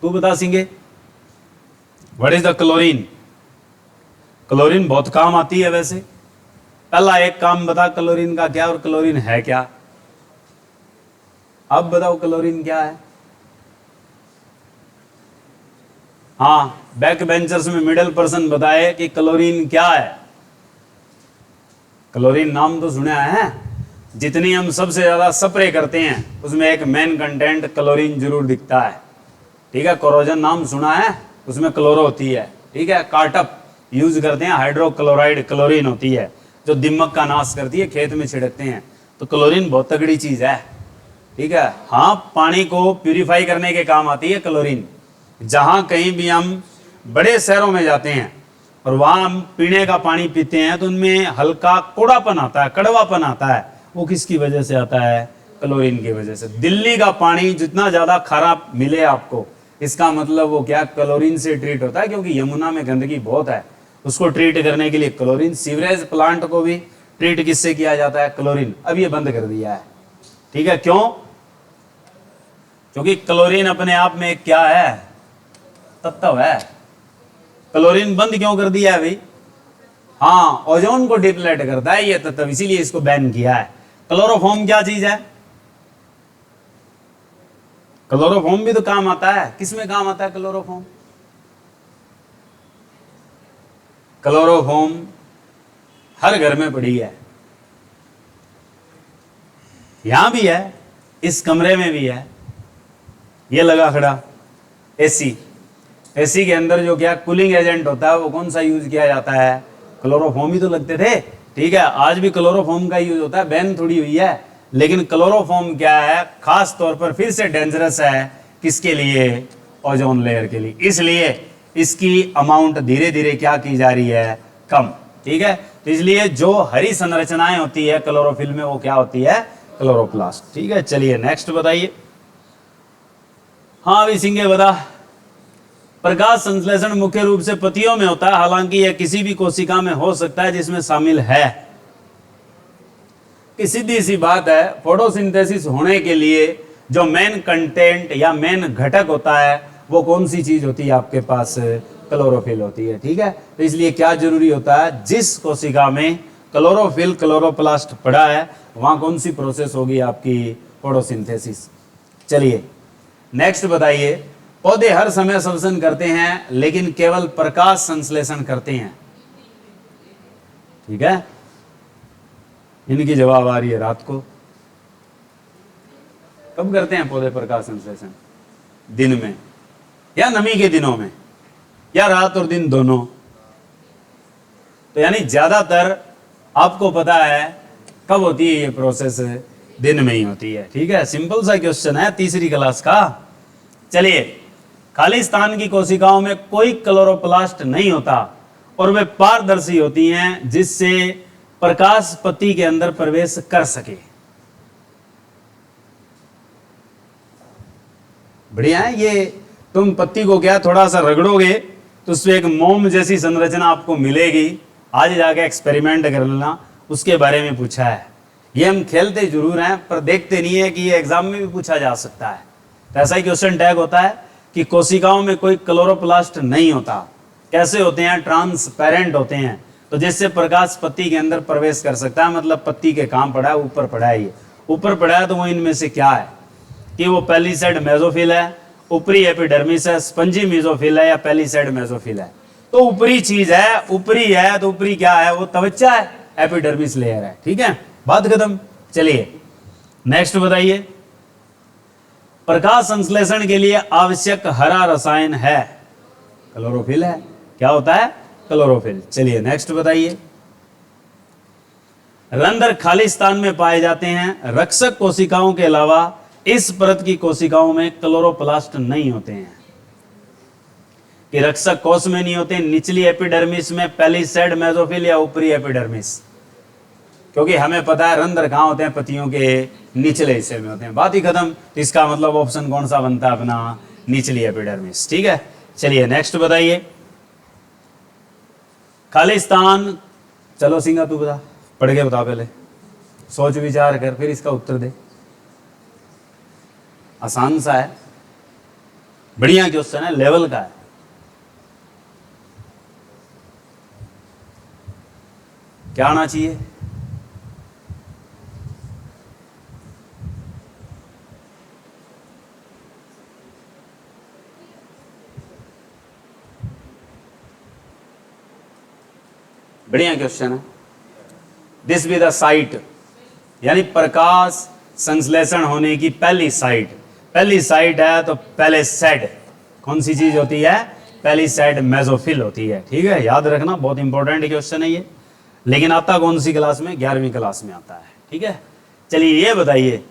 तू बता सिंगे, what is the chlorine. Chlorine बहुत काम आती है वैसे। पहला एक काम बता क्लोरीन का क्या और क्लोरीन है क्या। अब बताओ क्लोरीन क्या है। हाँ, बैक बेंचर्स में मिडिल पर्सन बताए कि क्लोरीन क्या है। क्लोरीन नाम तो सुना है, जितनी हम सबसे ज्यादा स्प्रे करते हैं उसमें एक मेन कंटेंट क्लोरीन जरूर दिखता है। ठीक है, कोरोजन नाम सुना है, उसमें क्लोरो होती है। ठीक है, कार्टअप यूज करते हैं, हाइड्रोक्लोराइड क्लोरीन होती है जो दिमक का नाश करती है, खेत में छिड़कते हैं। तो क्लोरीन बहुत तगड़ी चीज है। ठीक है, हाँ, पानी को प्यूरिफाई करने के काम आती है क्लोरीन। जहां कहीं भी हम बड़े शहरों में जाते हैं और वहां हम पीने का पानी पीते हैं तो उनमें हल्का कड़वापन आता है, कड़वापन आता है। वो किसकी वजह से आता है? क्लोरीन की वजह से। दिल्ली का पानी जितना ज्यादा खराब मिले आपको, इसका मतलब वो क्या, क्लोरीन से ट्रीट होता है, क्योंकि यमुना में गंदगी बहुत है। उसको ट्रीट करने के लिए क्लोरीन, सीवरेज प्लांट को भी ट्रीट किससे किया जाता है? क्लोरीन। अब ये बंद कर दिया है। ठीक है, क्यों? क्योंकि क्लोरीन अपने आप में एक क्या है? तत्व है। क्लोरीन बंद क्यों कर दिया है भाई? हाँ, ओजोन को डिप्लेट करता है ये तत्व, इसीलिए इसको बैन किया है। क्लोरोफॉर्म क्या चीज है? क्लोरोफॉर्म भी तो काम आता है। किसमें काम आता है क्लोरोफॉर्म? क्लोरोफॉर्म हर घर में पड़ी है, यहां भी है, इस कमरे में भी है। ये लगा खड़ा एसी। एसी के अंदर जो क्या कूलिंग एजेंट होता है वो कौन सा यूज किया जाता है? क्लोरोफॉर्म ही तो लगते थे। ठीक है, आज भी क्लोरोफॉर्म का यूज होता है, बैन थोड़ी हुई है। लेकिन क्लोरोफॉर्म क्या है? खास तौर पर फिर से डेंजरस है। किसके लिए? ओजोन लेयर के लिए। इसलिए इसकी अमाउंट धीरे धीरे क्या की जा रही है? कम। ठीक है, तो इसलिए जो हरी संरचनाएं होती है क्लोरोफिल में, वो क्या होती है? क्लोरोप्लास्ट। ठीक है, चलिए नेक्स्ट बताइए। हाँ अभी सिंगे बता। प्रकाश संश्लेषण मुख्य रूप से पत्तियों में होता है, हालांकि यह किसी भी कोशिका में हो सकता है जिसमें शामिल है। कि सीधी सी बात है, फोटोसिंथेसिस होने के लिए जो मेन कंटेंट या मेन घटक होता है वो कौन सी चीज होती है आपके पास? क्लोरोफिल होती है। ठीक है, तो इसलिए क्या जरूरी होता है? जिस कोशिका में क्लोरोफिल, क्लोरोप्लास्ट पड़ा है, वहां कौन सी प्रोसेस होगी आपकी? फोटोसिंथेसिस। चलिए नेक्स्ट बताइए। पौधे हर समय श्वसन करते हैं लेकिन केवल प्रकाश संश्लेषण करते हैं। ठीक है, इनकी जवाब आ रही है रात को। कब करते हैं पौधे प्रकाश संश्लेषण? दिन में, या नमी के दिनों में, या रात और दिन दोनों? तो यानी ज्यादातर आपको पता है कब होती है ये प्रोसेस? दिन में ही होती है। ठीक है, सिंपल सा क्वेश्चन है, तीसरी क्लास का। चलिए, खाली स्थान की कोशिकाओं में कोई क्लोरोप्लास्ट नहीं होता और वे पारदर्शी होती हैं जिससे प्रकाश पत्ती के अंदर प्रवेश कर सके। बढ़िया है ये। तुम पत्ती को क्या थोड़ा सा रगड़ोगे तो उसमें एक मोम जैसी संरचना आपको मिलेगी। आज जाके एक्सपेरिमेंट कर लेना, उसके बारे में पूछा है। ये हम खेलते जरूर हैं पर देखते नहीं है कि ये एग्जाम में भी पूछा जा सकता है। तो ऐसा ही क्वेश्चन टैग होता है कि कोशिकाओं में कोई क्लोरोप्लास्ट नहीं होता। कैसे होते हैं? ट्रांसपेरेंट होते हैं, तो जिससे प्रकाश पत्ती के अंदर प्रवेश कर सकता है। मतलब पत्ती के काम पड़ा है, ऊपर पड़ा है। ये ऊपर पड़ा है तो वो इनमें से क्या है? कि वो पेलिसेड मेसोफिल है, ऊपरी एपिडर्मिस है, स्पंजी मेसोफिल है, या पेलिसेड मेसोफिल है। तो ऊपरी चीज है, ऊपरी है तो ऊपरी क्या है? वो त्वचा है, एपिडर्मिस लेयर है। ठीक है, बात खत्म। चलिए नेक्स्ट बताइए। प्रकाश संश्लेषण के लिए आवश्यक हरा रसायन है? क्लोरोफिल है। क्या होता है? क्लोरोफिल। चलिए नेक्स्ट बताइए। रंध्र खाली स्थान में पाए जाते हैं। रक्षक कोशिकाओं के अलावा इस परत की कोशिकाओं में क्लोरोप्लास्ट नहीं होते हैं। कि रक्षक कोश में नहीं होते, निचली एपिडर्मिस में, पेलिसेड मेसोफिल या ऊपरी एपिडर्मिस? क्योंकि हमें पता है रंध्र कहां होते हैं? पत्तियों के निचले हिस्से में होते हैं। बात ही खत्म। तो इसका मतलब ऑप्शन कौन सा बनता है अपना? निचली एपिडर्मिस। ठीक है, चलिए नेक्स्ट बताइए। खाली स्थान, चलो सिंगा तू बता, पढ़ के बता, पहले सोच विचार कर फिर इसका उत्तर दे। आसान सा है। बढ़िया क्वेश्चन है, लेवल का है। क्या आना चाहिए? बढ़िया क्वेश्चन है। दिस बी द साइट, यानी प्रकाश संश्लेषण होने की पहली साइट। पहली साइट है तो पहले सेड कौन सी चीज होती है? पहली साइट मेसोफिल होती है। ठीक है, याद रखना, बहुत इंपॉर्टेंट क्वेश्चन है ये। लेकिन आता कौन सी क्लास में? 11वीं क्लास में आता है। ठीक है, चलिए ये बताइए,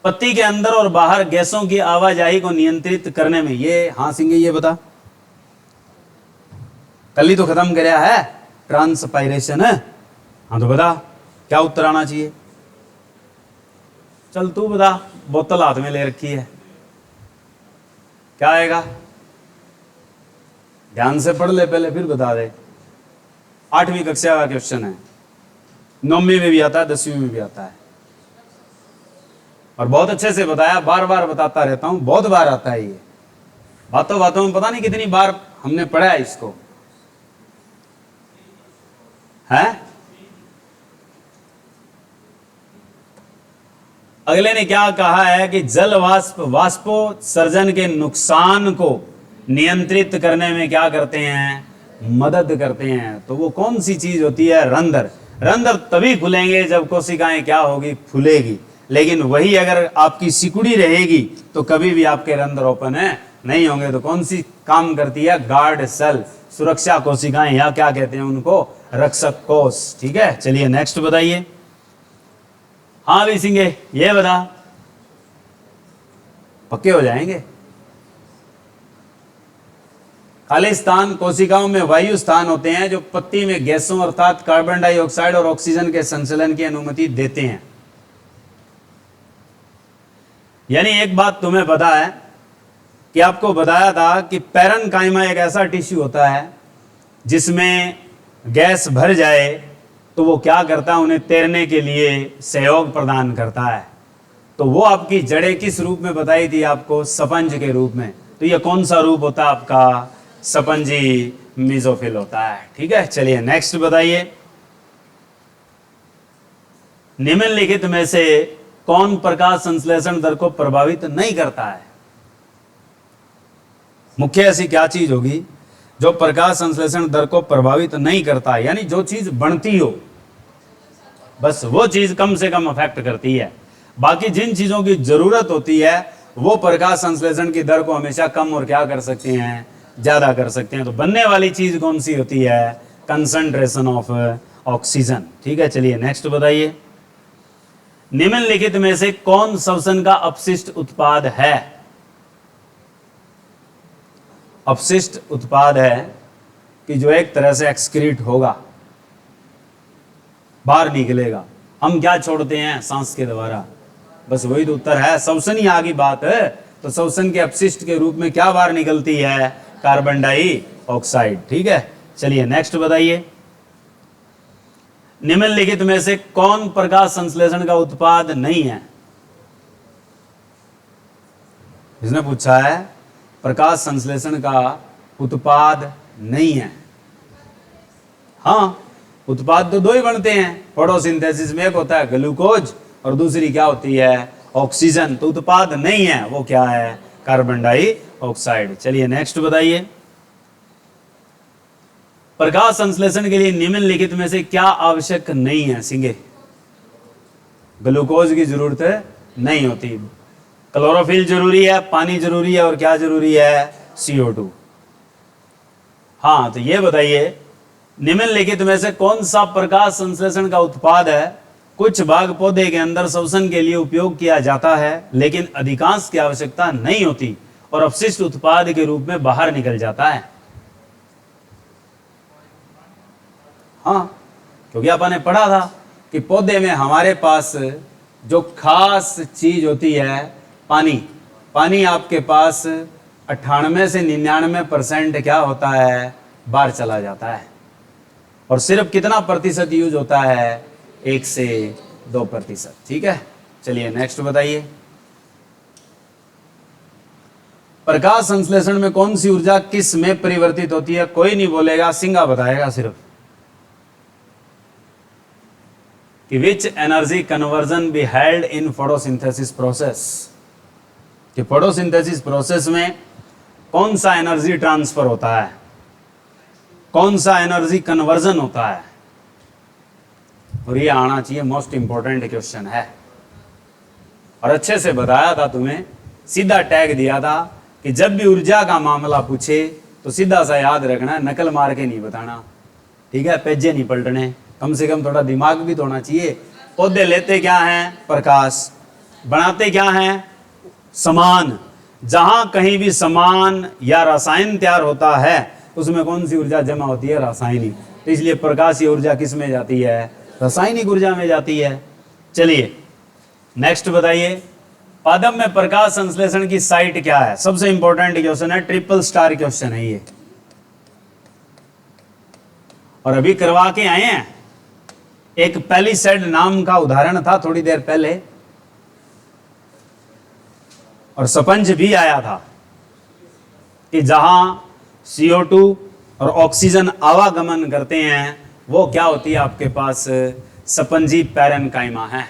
पत्ती के अंदर और बाहर गैसों की आवाजाही को नियंत्रित करने में, ये हाँ सिंगे ये बता, कल ही तो खत्म कराया है ट्रांसपायरेशन है। हाँ तो बता क्या उत्तर आना चाहिए? चल तू बता, बोतल हाथ में ले रखी है, क्या आएगा? ध्यान से पढ़ ले पहले, फिर बता दे। 8वीं कक्षा का क्वेश्चन है, 9वीं में भी आता है, 10वीं में भी आता है, और बहुत अच्छे से बताया, बार बार बताता रहता हूं, बहुत बार आता है ये। बातों बातों में पता नहीं कितनी बार हमने पढ़ा है इसको, है? अगले ने क्या कहा है कि जल वाष्प वाष्पोत्सर्जन के नुकसान को नियंत्रित करने में क्या करते हैं? मदद करते हैं। तो वो कौन सी चीज होती है? रंध्र। रंध्र तभी खुलेंगे जब कोशिकाएं क्या होगी? फूलेगी। लेकिन वही अगर आपकी सिकुड़ी रहेगी तो कभी भी आपके रंध्र ओपन है नहीं होंगे। तो कौन सी काम करती है? गार्ड सेल, सुरक्षा कोशिकाएं, या क्या कहते हैं उनको? रक्षक कोष। ठीक है, चलिए नेक्स्ट बताइए। हाँ भी सिंगे ये बता, पक्के हो जाएंगे। खाली स्थान कोशिकाओं में वायु स्थान होते हैं जो पत्ती में गैसों अर्थात कार्बन डाइऑक्साइड और ऑक्सीजन के संचलन की अनुमति देते हैं। यानी एक बात तुम्हें पता है कि आपको बताया था कि पैरेन्काइमा एक ऐसा टिश्यू होता है जिसमें गैस भर जाए तो वो क्या करता है? उन्हें तैरने के लिए सहयोग प्रदान करता है। तो वो आपकी जड़ें किस रूप में बताई थी आपको? स्पंज के रूप में। तो ये कौन सा रूप होता है आपका? स्पंजी मेसोफिल होता है। ठीक है, चलिए नेक्स्ट बताइए। निम्नलिखित में से कौन प्रकाश संश्लेषण दर को प्रभावित नहीं करता है? मुख्य ऐसी क्या चीज होगी जो प्रकाश संश्लेषण दर को प्रभावित नहीं करता है? यानी जो चीज बनती हो बस वो चीज कम से कम अफेक्ट करती है, बाकी जिन चीजों की जरूरत होती है वो प्रकाश संश्लेषण की दर को हमेशा कम और क्या कर सकते हैं? ज्यादा कर सकते हैं। तो बनने वाली चीज कौन सी होती है? Concentration of oxygen. ठीक है, चलिए नेक्स्ट बताइए। निम्नलिखित में से कौन श्वसन का अपशिष्ट उत्पाद है? अपशिष्ट उत्पाद है कि जो एक तरह से एक्सक्रीट होगा, बाहर निकलेगा। हम क्या छोड़ते हैं? सांस के द्वारा। बस वही तो उत्तर है, श्वसन ही आगे बात है। तो श्वसन के अपशिष्ट के रूप में क्या बाहर निकलती है? Carbon dioxide. ठीक है, चलिए नेक्स्ट बताइए। निम्नलिखित में से कौन प्रकाश संश्लेषण का उत्पाद नहीं है? इसने पूछा है प्रकाश संश्लेषण का उत्पाद नहीं है। हाँ, उत्पाद तो दो ही बनते हैं फोटोसिंथेसिस में, एक होता है ग्लूकोज और दूसरी क्या होती है? ऑक्सीजन। तो उत्पाद नहीं है, वो क्या है? Carbon dioxide. चलिए नेक्स्ट बताइए। प्रकाश संश्लेषण के लिए निम्नलिखित में से क्या आवश्यक नहीं है? सिंगे ग्लूकोज की जरूरत नहीं होती, क्लोरोफिल जरूरी है, पानी जरूरी है, और क्या जरूरी है? CO2। हाँ तो ये बताइए, निम्नलिखित में से कौन सा प्रकाश संश्लेषण का उत्पाद है? कुछ भाग पौधे के अंदर श्वसन के लिए उपयोग किया जाता है लेकिन अधिकांश की आवश्यकता नहीं होती और अपशिष्ट उत्पाद के रूप में बाहर निकल जाता है। हाँ, क्योंकि अपन ने पढ़ा था कि पौधे में हमारे पास जो खास चीज होती है पानी। पानी आपके पास 98 से 99% क्या होता है? बाहर चला जाता है, और सिर्फ कितना प्रतिशत यूज होता है? 1 से 2%। ठीक है, चलिए नेक्स्ट बताइए। प्रकाश संश्लेषण में कौन सी ऊर्जा किस में परिवर्तित होती है? कोई नहीं बोलेगा, सिंगा बताएगा सिर्फ कि which energy conversion be held in photosynthesis process, कि फोटोसिंथेसिस प्रोसेस में कौन सा एनर्जी ट्रांसफर होता है, कौन सा एनर्जी कन्वर्जन होता है। और ये आना चाहिए, मोस्ट इंपॉर्टेंट क्वेश्चन है। और अच्छे से बताया था तुम्हें, सीधा टैग दिया था कि जब भी ऊर्जा का मामला पूछे तो सीधा सा याद रखना, नकल मार के नहीं बताना, ठीक है? पेजे नहीं पलटने, कम से कम थोड़ा दिमाग भी तो होना चाहिए। पौधे लेते क्या हैं? प्रकाश। बनाते क्या हैं? समान। जहां कहीं भी समान या रसायन तैयार होता है उसमें कौन सी ऊर्जा जमा होती है? रासायनिक। तो इसलिए प्रकाशीय ऊर्जा किस में जाती है? रासायनिक ऊर्जा में जाती है। चलिए नेक्स्ट बताइए, पादप में प्रकाश संश्लेषण की साइट क्या है? सबसे इंपॉर्टेंट क्वेश्चन है, ट्रिपल स्टार क्वेश्चन है ये, और अभी करवा के आए हैं। एक पैलिसेड नाम का उदाहरण था थोड़ी देर पहले, और स्पंज भी आया था कि जहां CO2 और ऑक्सीजन आवागमन करते हैं वो क्या होती है आपके पास? स्पंजी पैरेन्काइमा है।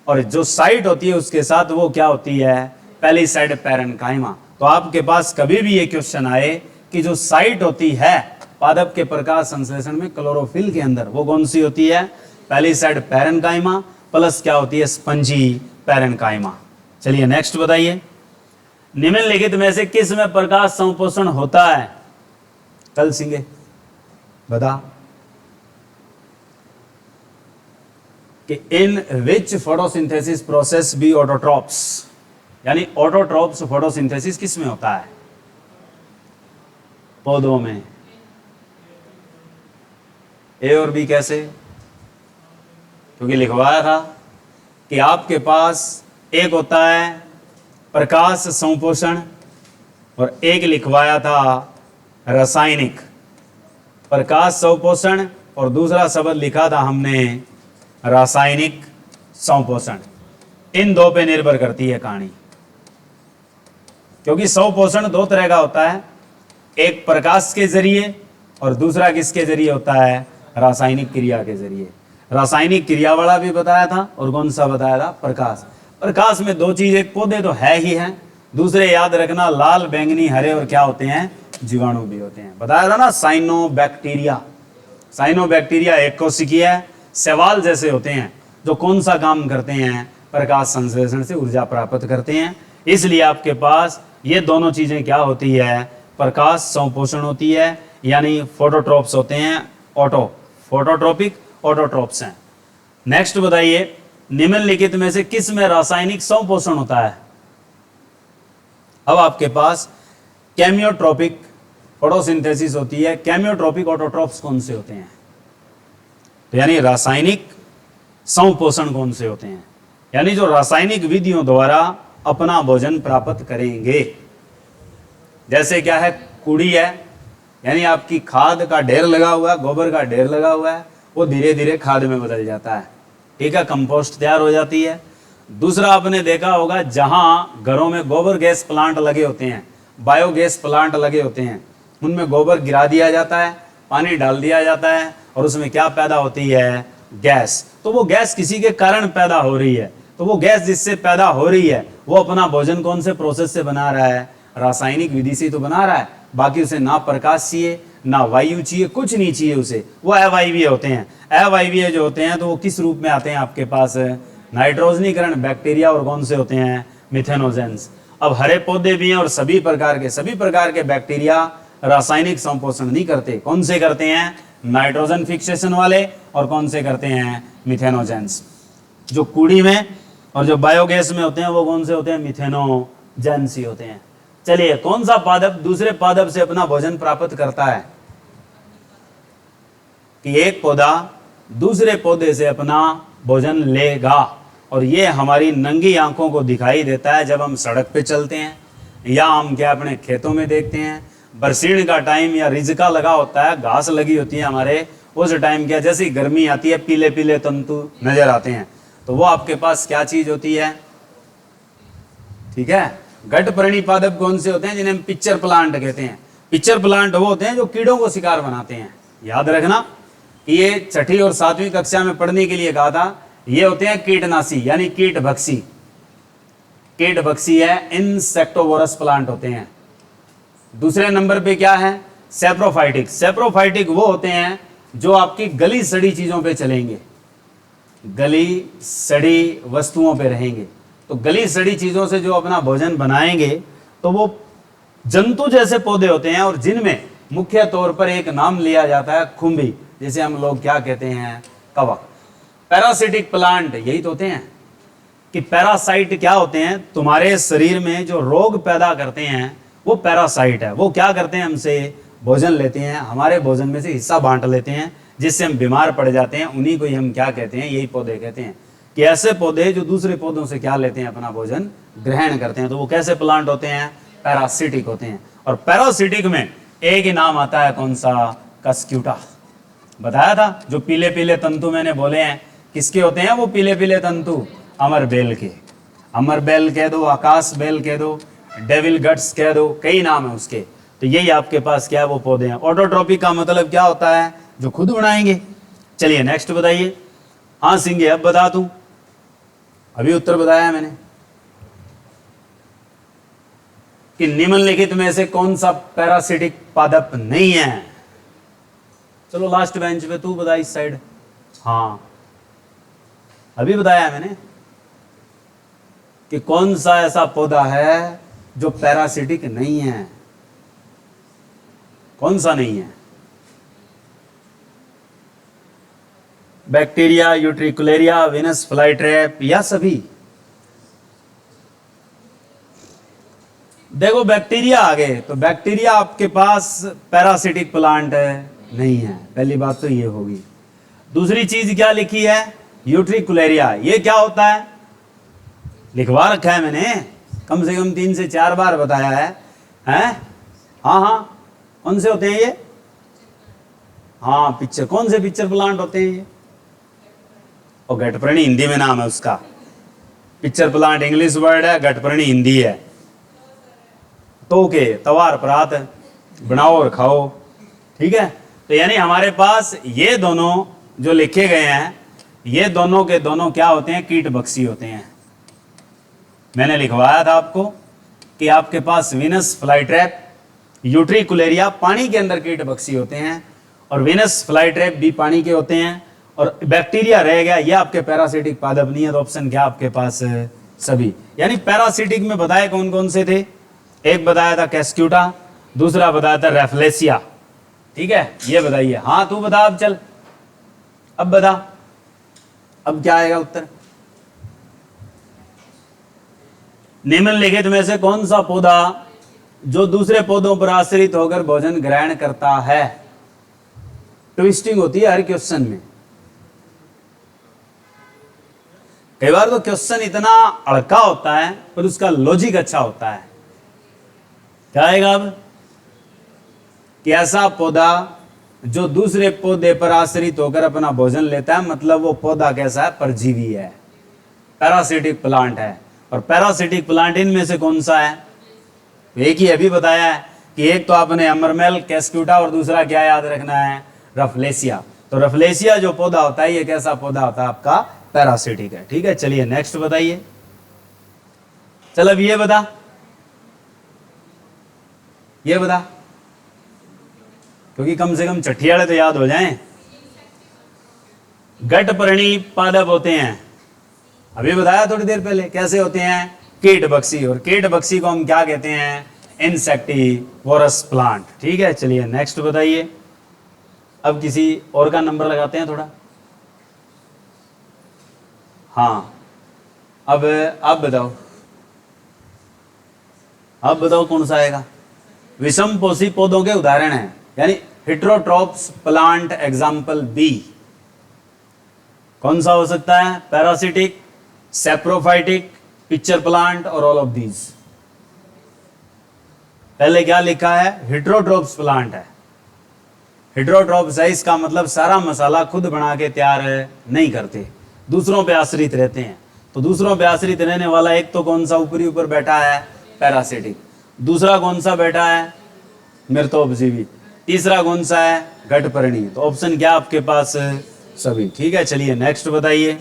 और जो साइट होती है उसके साथ वो क्या होती है? Palisade parenchyma. तो आपके पास कभी भी ये क्वेश्चन आए कि जो साइट होती है पादप के प्रकाश संश्लेषण में क्लोरोफिल के अंदर, वो कौन सी होती है? पैलिसेड पैरेन्काइमा प्लस क्या होती है? Spongy parenchyma. चलिए नेक्स्ट बताइए, निम्नलिखित में से किस में प्रकाश संपोषण होता है? कल सिंगे बता कि इन विच फोटोसिंथेसिस प्रोसेस बी ऑटोट्रॉप्स, यानी ऑटोट्रॉप्स फोटोसिंथेसिस किस में होता है? पौधों में। ए और बी कैसे? क्योंकि लिखवाया था कि आपके पास एक होता है प्रकाश संपोषण और एक लिखवाया था रासायनिक। प्रकाश संपोषण और दूसरा शब्द लिखा था हमने रासायनिक संपोषण। इन दो पे निर्भर करती है कहानी, क्योंकि संपोषण दो तरह का होता है, एक प्रकाश के जरिए और दूसरा किसके जरिए होता है? रासायनिक क्रिया के जरिए। रासायनिक क्रिया वाला भी बताया था, और कौन सा बताया था? प्रकाश। प्रकाश में दो चीज, एक पौधे तो है ही हैं, दूसरे याद रखना लाल, बैंगनी, हरे और क्या होते हैं? जीवाणु भी होते हैं। बताया था ना, साइनोबैक्टीरिया। साइनोबैक्टीरिया एक कोशिकीय है, सवाल जैसे होते हैं, जो कौन सा काम करते हैं? प्रकाश संश्लेषण से ऊर्जा प्राप्त करते हैं। इसलिए आपके पास ये दोनों चीजें क्या होती है? प्रकाश संपोषण होती है, यानी फोटोट्रॉप्स होते हैं। फोटोट्रोपिक ऑटोट्रॉप्स हैं। नेक्स्ट बताइए, निम्नलिखित में से किस में रासायनिक संपोषण होता है? अब आपके पास केमियोट्रोपिक फोटोसिंथेसिस होती है। केमियोट्रोपिक ऑटोट्रॉप्स कौन से होते हैं? तो यानी रासायनिक संपोषण कौन से होते हैं? यानी जो रासायनिक विधियों द्वारा अपना भोजन प्राप्त करेंगे। जैसे क्या है? कूड़ी है, यानी आपकी खाद का ढेर लगा हुआ है, गोबर का ढेर लगा हुआ है, वो धीरे धीरे खाद में बदल जाता है, ठीक है? कंपोस्ट तैयार हो जाती है। दूसरा आपने देखा होगा, जहां घरों में गोबर गैस प्लांट लगे होते हैं, बायोगैस प्लांट लगे होते हैं, उनमें गोबर गिरा दिया जाता है, पानी डाल दिया जाता है, और उसमें क्या पैदा होती है? गैस। तो वो गैस किसी के कारण पैदा हो रही है, तो वो गैस जिससे पैदा हो रही है वो अपना भोजन कौन से प्रोसेस से बना रहा है? रासायनिक विधि से तो बना रहा है। बाकी उसे ना प्रकाश चाहिए, ना वायु चाहिए, कुछ नहीं चाहिए उसे, वो अवायवीय होते हैं। अवायवीय जो होते हैं तो वो किस रूप में आते हैं आपके पास? नाइट्रोजनीकरण बैक्टीरिया, और कौन से होते हैं? मिथेनोजेंस। अब हरे पौधे भी हैं और सभी प्रकार के बैक्टीरिया रासायनिक संपोषण नहीं करते। कौन से करते हैं? नाइट्रोजन फिक्सेशन वाले, और कौन से करते हैं? मिथेनोजेंस। जो कूड़ी में और जो बायोगैस में होते हैं वो कौन से होते हैं? मिथेनोजेंस ही होते हैं। चलिए, कौन सा पादप दूसरे पादप से अपना भोजन प्राप्त करता है? कि एक पौधा दूसरे पौधे से अपना भोजन लेगा, और ये हमारी नंगी आंखों को दिखाई देता है जब हम सड़क पे चलते हैं, या हम क्या अपने खेतों में देखते हैं। बरसीन का टाइम या रिजका लगा होता है, घास लगी होती है हमारे, उस टाइम क्या, जैसे ही गर्मी आती है पीले पीले तंतु नजर आते हैं, तो वो आपके पास क्या चीज होती है? ठीक है, घट पर्णी पादप कौन से होते हैं? जिन्हें हम पिक्चर प्लांट कहते हैं। पिक्चर प्लांट वो होते हैं जो कीड़ों को शिकार बनाते हैं। याद रखना कि ये छठी और 7वीं कक्षा में पढ़ने के लिए कहा था। ये होते हैं कीटनाशी यानी कीट भक्षी। कीट भक्षी है, इंसेक्टोवोरस प्लांट होते हैं। दूसरे नंबर पे क्या है? सेप्रोफाइटिक। सेप्रोफाइटिक वो होते हैं जो आपकी गली सड़ी चीजों पे चलेंगे, गली सड़ी वस्तुओं पे रहेंगे। तो गली सड़ी चीजों से जो अपना भोजन बनाएंगे तो वो जंतु जैसे पौधे होते हैं, और जिनमें मुख्य तौर पर एक नाम लिया जाता है खुम्भी, जिसे हम लोग क्या कहते हैं? कवक। पैरासिटिक प्लांट यही तो होते हैं कि पैरासाइट क्या होते हैं? तुम्हारे शरीर में जो रोग पैदा करते हैं वो पैरासाइट है। वो क्या करते हैं? हमसे भोजन लेते हैं, हमारे भोजन में से हिस्सा बांट लेते हैं, जिससे हम बीमार पड़ जाते हैं। उन्हीं को ही हम क्या कहते हैं? यही पौधे कहते हैं कि ऐसे पौधे जो दूसरे पौधों से क्या लेते हैं? अपना भोजन ग्रहण करते हैं। तो वो कैसे प्लांट होते हैं? पैरासिटिक होते हैं। और पैरासिटिक में एक ही नाम आता है, कौन सा? कस्क्यूटा। बताया था जो पीले पीले तंतु मैंने बोले हैं, किसके होते हैं वो पीले पीले तंतु? अमर बेल के। अमर बेल कह दो, आकाश बेल कह दो, डेविल गट्स कह दो, कई नाम है उसके। तो यही आपके पास क्या है? वो पौधे हैं। ऑटोट्रॉपिक का मतलब क्या होता है? जो खुद बनाएंगे। चलिए नेक्स्ट बताइए। हाँ सिंगे, अब बता तू, अभी उत्तर बताया मैंने कि निम्नलिखित में से कौन सा पैरासिटिक पादप नहीं है? चलो लास्ट बेंच पे तू बता इस साइड। हाँ अभी बताया मैंने कि कौन सा ऐसा पौधा है जो पैरासिटिक नहीं है। कौन सा नहीं है? बैक्टीरिया, यूट्रिकुलेरिया, वीनस फ्लाईट्रैप या सभी? देखो बैक्टीरिया आ गए तो बैक्टीरिया आपके पास पैरासिटिक प्लांट है नहीं है, पहली बात तो ये होगी। दूसरी चीज क्या लिखी है? यूट्रिकुलेरिया। ये क्या होता है? लिखवा रखा है मैंने, कम से कम 3 से 4 बार बताया है। हैं? हाँ हाँ, कौन से होते हैं ये? हाँ पिक्चर। कौन से पिक्चर प्लांट होते हैं ये? और घटपर्णी हिंदी में नाम है उसका। पिक्चर प्लांट इंग्लिश वर्ड है, घटपर्णी हिंदी है। तो के तवार परात बनाओ और खाओ, ठीक है। तो यानी हमारे पास ये दोनों जो लिखे गए हैं, ये दोनों के दोनों क्या होते हैं? कीट भक्षी होते हैं। मैंने लिखवाया था आपको कि आपके पास वीनस फ्लाईट्रैप, यूट्रिकुलेरिया पानी के अंदर कीट भक्षी होते हैं, और वीनस फ्लाईट्रैप भी पानी के होते हैं, और बैक्टीरिया रह गया, ये आपके पैरासिटिक पादप नहीं है। तो ऑप्शन क्या आपके पास? सभी। यानी पैरासिटिक में बताए कौन कौन से थे? एक बताया था कैस्क्यूटा, दूसरा बताया था रेफ्लेसिया, ठीक है। ये बताइए। हाँ तू बता, अब चल, अब बता, अब क्या आएगा उत्तर? निम्नलिखित में से कौन सा पौधा जो दूसरे पौधों पर आश्रित होकर भोजन ग्रहण करता है? ट्विस्टिंग होती है हर क्वेश्चन में। कई बार तो क्वेश्चन इतना अड़का होता है पर उसका लॉजिक अच्छा होता है। क्या आएगा अब? कि ऐसा पौधा जो दूसरे पौधे पर आश्रित होकर अपना भोजन लेता है, मतलब वो पौधा कैसा है? परजीवी है, पैरासिटिक प्लांट है। और पैरासिटिक प्लांट इनमें से कौन सा है? एक ही अभी बताया है कि एक तो आपने अमरमेल, कैस्क्यूटा, और दूसरा क्या याद रखना है? रफलेसिया। तो रफलेसिया जो पौधा होता है, ये कैसा पौधा होता है? आपका पैरासिटिक है, ठीक है। चलिए नेक्स्ट बताइए। चल अब ये बता, ये बता, क्योंकि कम से कम चट्टियाड़े तो याद हो जाएं। घटपर्णी पादप होते हैं, अभी बताया थोड़ी देर पहले, कैसे होते हैं? कीट भक्षी। और कीट भक्षी को हम क्या कहते हैं? इंसेक्टिवोरस प्लांट, ठीक है। चलिए नेक्स्ट बताइए। अब किसी और का नंबर लगाते हैं थोड़ा। हाँ अब बताओ, अब बताओ कौन सा आएगा? विषम पोषी पौधों के उदाहरण हैं, यानी हेटेरोट्रोप्स प्लांट एग्जाम्पल बी। कौन सा हो सकता है? पैरासिटिक, सेप्रोफाइटिक, पिक्चर प्लांट और ऑल ऑफ दीज। पहले क्या लिखा है? हेटेरोट्रोप्स प्लांट है। हेटेरोट्रोप्स है, इसका मतलब सारा मसाला खुद बना के तैयार नहीं करते, दूसरों पे आश्रित रहते हैं। तो दूसरों पे आश्रित रहने वाला एक तो कौन सा ऊपरी ऊपर बैठा है? पैरासिटिक। दूसरा कौन सा बेटा है? मृतोपजीवी। तीसरा कौन सा है? घटपर्णी। तो ऑप्शन क्या आपके पास? सभी। ठीक है, चलिए नेक्स्ट बताइए।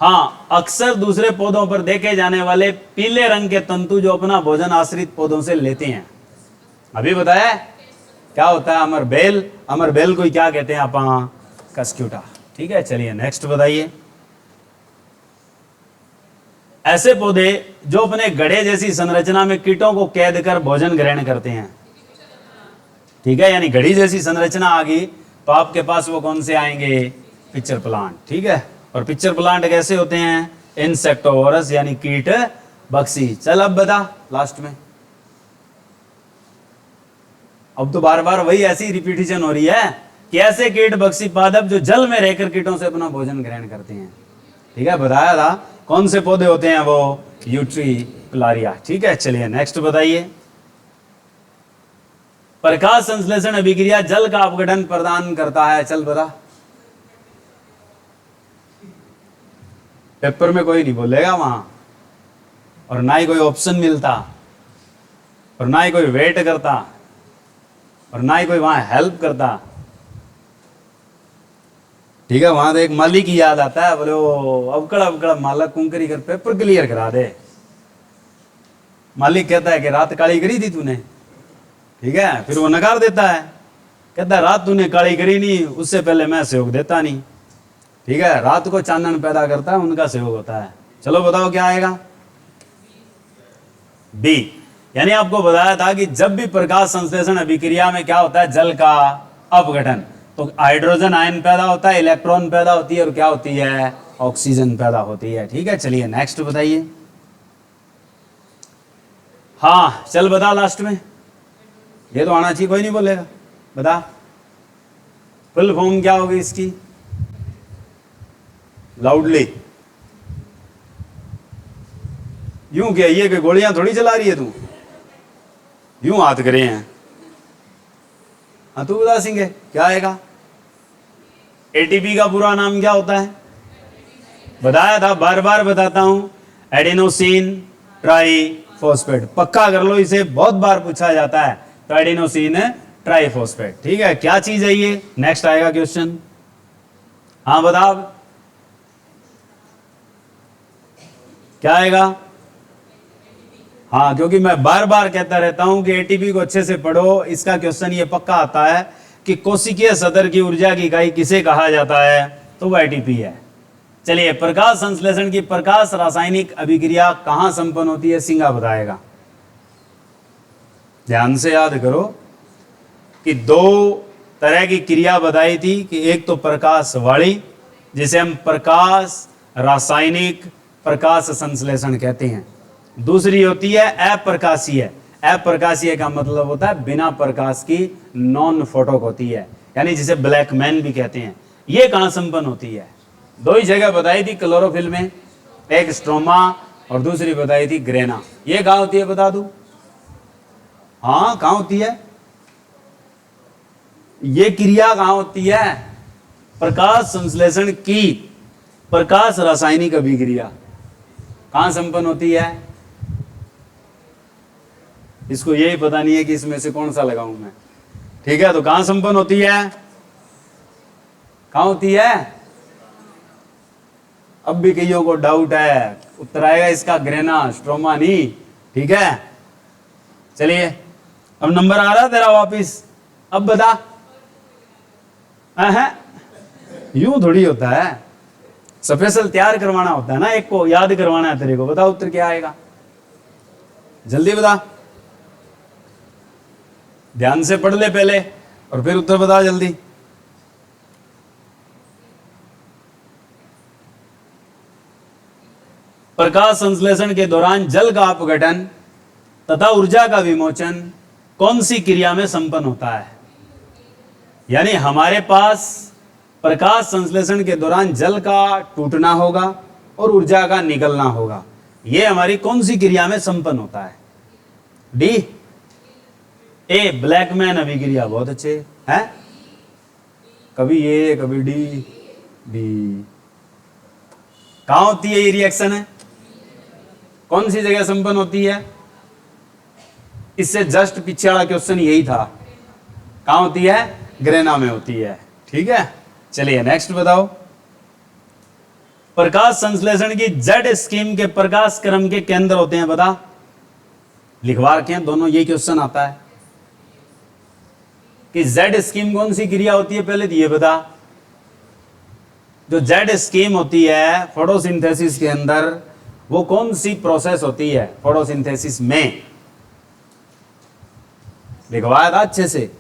हाँ, अक्सर दूसरे पौधों पर देखे जाने वाले पीले रंग के तंतु जो अपना भोजन आश्रित पौधों से लेते हैं, अभी बताया क्या होता है? अमर बेल। अमर बेल को क्या कहते हैं आप? कस्क्यूटा। ठीक है, चलिए नेक्स्ट बताइए। ऐसे पौधे जो अपने गड्ढे जैसी संरचना में कीटों को कैद कर भोजन ग्रहण करते हैं, ठीक है, यानी घड़ी जैसी संरचना आ गई तो आपके पास वो कौन से आएंगे? Pitcher plant. ठीक है, और पिक्चर प्लांट कैसे होते हैं? इंसेक्टोवरस यानी कीट बक्सी। चल अब बता लास्ट में। अब तो बार बार वही ऐसी रिपीटिशन हो रही है कि ऐसे कीट बक्सी पादप जो जल में रहकर कीटों से अपना भोजन ग्रहण करते हैं। ठीक है, बताया था कौन से पौधे होते हैं वो? यूट्रिकुलारिया। ठीक है, चलिए नेक्स्ट बताइए। प्रकाश संश्लेषण अभिक्रिया जल का अपघटन प्रदान करता है। चल बता। पेपर में कोई नहीं बोलेगा वहां, और ना ही कोई ऑप्शन मिलता, और ना ही कोई वेट करता, और ना ही कोई वहां हेल्प करता। ठीक है, वहां तो एक मालिक ही याद आता है, बोले वो अवकड़ अवकड़ मालक कुंकरी कर पेपर क्लियर करा दे। मालिक कहता है कि रात काली करी थी तूने, ठीक है, फिर वो नकार देता है, कहता है रात तूने काली करी नहीं, उससे पहले मैं सहयोग देता नहीं। ठीक है, रात को चांदन पैदा करता है, उनका सहयोग होता है। चलो बताओ क्या आएगा? बी। यानी आपको बताया था कि जब भी प्रकाश संश्लेषण अभिक्रिया में क्या होता है? जल का अपघटन, तो हाइड्रोजन आयन पैदा होता है, इलेक्ट्रॉन पैदा होती है, और क्या होती है? ऑक्सीजन पैदा होती है। ठीक है, चलिए नेक्स्ट बताइए। हाँ चल बता लास्ट में, ये तो आना चाहिए, कोई नहीं बोलेगा, बता। फुल फॉर्म क्या होगी इसकी? लाउडली। यूं क्या ये कि गोलियां थोड़ी चला रही है तू, यूं हाथ करे हैं। हाँ तू बता सिंह, क्या आएगा? एटीपी का पूरा नाम क्या होता है? बताया था, बार बार बताता हूं, एडिनोसिन ट्राइफॉस्फेट। पक्का कर लो, इसे बहुत बार पूछा जाता है। तो एडिनोसिन ट्राइफॉस्फेट। ठीक है, क्या चीज है ये? नेक्स्ट आएगा क्वेश्चन। हाँ बता, क्या आएगा? हाँ, क्योंकि मैं बार बार कहता रहता हूं कि एटीपी को अच्छे से पढ़ो। इसका क्वेश्चन ये पक्का आता है कि कोशिकीय सदर की ऊर्जा की इकाई किसे कहा जाता है? तो वो एटीपी है। चलिए, प्रकाश संश्लेषण की प्रकाश रासायनिक अभिक्रिया कहां संपन्न होती है? सिंगा बताएगा। ध्यान से याद करो कि दो तरह की क्रिया बताई थी कि एक तो प्रकाश वाली, जिसे हम प्रकाश रासायनिक प्रकाश संश्लेषण कहते हैं। दूसरी होती है अप्रकाशीय। अप्रकाशीय का मतलब होता है बिना प्रकाश की, नॉन फोटोक होती है, यानी जिसे ब्लैक मैन भी कहते हैं। ये कहां संपन्न होती है? दो ही जगह बताई थी क्लोरोफिल में, एक स्ट्रोमा और दूसरी बताई थी ग्रेना। ये कहां होती है बता दूं? हाँ कहां होती है ये क्रिया? कहां होती है? प्रकाश संश्लेषण की प्रकाश रासायनिक अभिक्रिया कहां संपन्न होती है? इसको यही पता नहीं है कि इसमें से कौन सा लगाऊं मैं। ठीक है, तो कहां संपन्न होती है? कहां होती है? अब भी कईयों को डाउट है, उत्तर आएगा इसका ग्रेना, स्ट्रोमा नहीं। ठीक है, चलिए अब नंबर आ रहा तेरा वापिस, अब बता। यूं थोड़ी होता है, स्पेशल तैयार करवाना होता है ना, एक को याद करवाना है तेरे को। बता उत्तर क्या आएगा, जल्दी बता, ध्यान से पढ़ ले पहले और फिर उत्तर बता जल्दी। प्रकाश संश्लेषण के दौरान जल का अपघटन तथा ऊर्जा का विमोचन कौन सी क्रिया में संपन्न होता है? यानी हमारे पास प्रकाश संश्लेषण के दौरान जल का टूटना होगा और ऊर्जा का निकलना होगा। यह हमारी कौन सी क्रिया में संपन्न होता है? डी, ए ब्लैकमैन अभिक्रिया। बहुत अच्छे हैं, कभी ए कभी डी, बी। कहां होती है ये रिएक्शन? है कौन सी जगह संपन्न होती है? इससे जस्ट पीछे वाला क्वेश्चन यही था, कहाँ होती है? ग्रेना में होती है। ठीक है, चलिए नेक्स्ट बताओ। प्रकाश संश्लेषण की जेड स्कीम के प्रकाश क्रम के केंद्र होते हैं, बता। लिखवा रखे हैं दोनों, ये क्वेश्चन आता है कि जेड स्कीम कौन सी क्रिया होती है, पहले तो ये बता। जो जेड स्कीम होती है फोटोसिंथेसिस के अंदर, वो कौन सी प्रोसेस होती है फोटोसिंथेसिस में? लिखवाया था अच्छे से।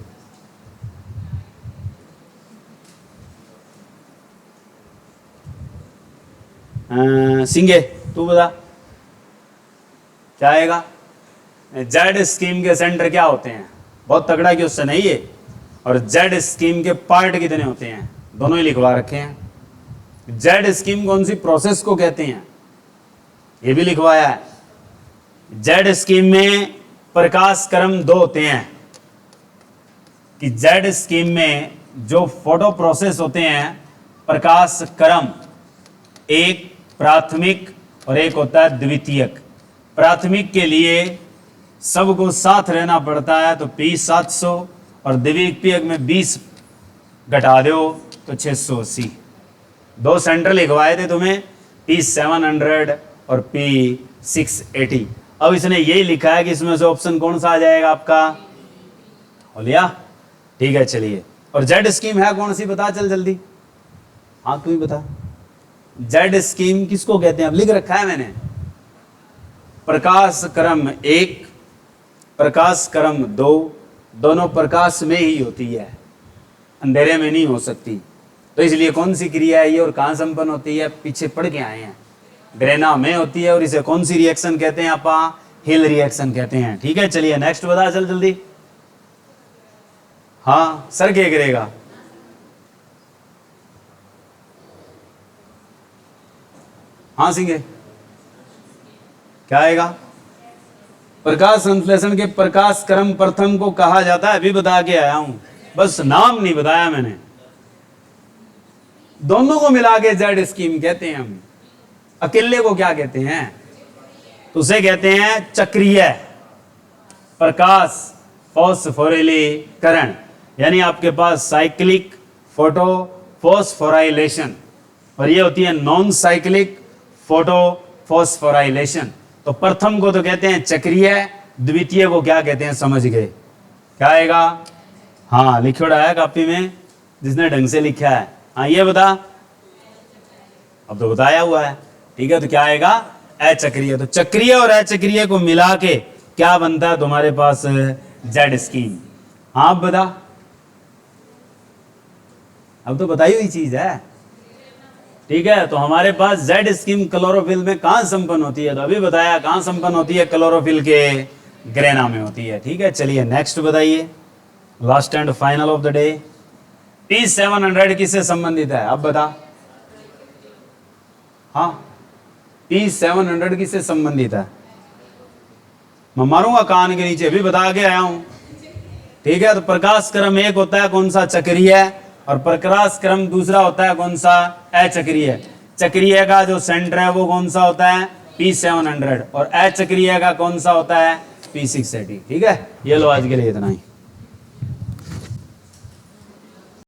सिंगे तू बता क्या आएगा? जेड स्कीम के सेंटर क्या होते हैं? बहुत तगड़ा क्वेश्चन है ये। और जेड स्कीम के पार्ट कितने होते हैं? दोनों ही लिखवा रखे हैं। जेड स्कीम कौन सी प्रोसेस को कहते हैं, ये भी लिखवाया है। जेड स्कीम में प्रकाश क्रम 2 होते हैं कि जेड स्कीम में जो फोटो प्रोसेस होते हैं, प्रकाश क्रम एक प्राथमिक और एक होता है द्वितीयक। प्राथमिक के लिए सबको साथ रहना पड़ता है तो P700, और द्वितीयक में 20 घटा दो तो 680। 2 सेंटर लिखवाए थे तुम्हें, P700 और P680। अब इसने यही लिखा है कि इसमें से ऑप्शन कौन सा आ जाएगा आपका? हो लिया? ठीक है, चलिए। और जेड स्कीम है कौन सी, बता चल जल्दी। हाँ तू ही बता। जेड स्कीम किसको कहते हैं? अब लिख रखा है मैंने। प्रकाश क्रम 1, प्रकाश क्रम 2, दोनों प्रकाश में ही होती है, अंधेरे में नहीं हो सकती। तो इसलिए कौन सी क्रिया है ये और कहाँ संपन्न होती है? पीछे पढ़ के आए हैं, ग्रेना में होती है। और इसे कौन सी रिएक्शन कहते हैं? आप हिल रिएक्शन कहते हैं। ठीक है, चलिए नेक्स्ट बता चल जल्दी। हाँ सर क्या करेगा? हाँ सिंगे क्या आएगा? प्रकाश संश्लेषण के प्रकाश क्रम प्रथम को कहा जाता है, अभी बता के आया हूं, बस नाम नहीं बताया मैंने। दोनों को मिला के जेड स्कीम कहते हैं हम। अकेले को क्या कहते हैं? तो उसे कहते हैं चक्रीय प्रकाश फॉस्फोरिलीकरण, यानी आपके पास साइक्लिक फोटो फॉस्फोराइलेशन, और ये होती है नॉन साइक्लिक फोटो फॉस्फोराइलेशन। तो प्रथम को तो कहते हैं चक्रीय, द्वितीय को क्या कहते हैं? समझ गए क्या आएगा? हाँ लिखोड़ा है कॉपी में, जिसने ढंग से लिखा है। हाँ ये बता, अब तो बताया हुआ है। ठीक है, तो क्या आएगा? अचक्रीय। तो चक्रीय और अचक्रीय को मिला के क्या बनता है तुम्हारे पास? Z scheme. हाँ अब बता, अब तो बताई हुई चीज है। ठीक है, तो हमारे पास जेड स्कीम क्लोरोफिल में कहां संपन्न होती है? तो अभी बताया कहां संपन्न होती है? क्लोरोफिल के ग्रेना में होती है। ठीक है, चलिए नेक्स्ट बताइए, last and final of the day. P700 किससे संबंधित है? अब बता। हाँ P700 किससे संबंधित है? मैं मारूंगा कान के नीचे, अभी बता के आया हूं। ठीक है, तो प्रकाश क्रम 1 होता है कौन सा? चक्रीय, और प्रकाश क्रम दूसरा होता है कौन सा? अचक्रीय। चक्रीय का जो सेंटर है वो कौन सा होता है? P700, और अचक्रीय का कौन सा होता है? P680। ठीक है, ये लो आज के लिए इतना ही।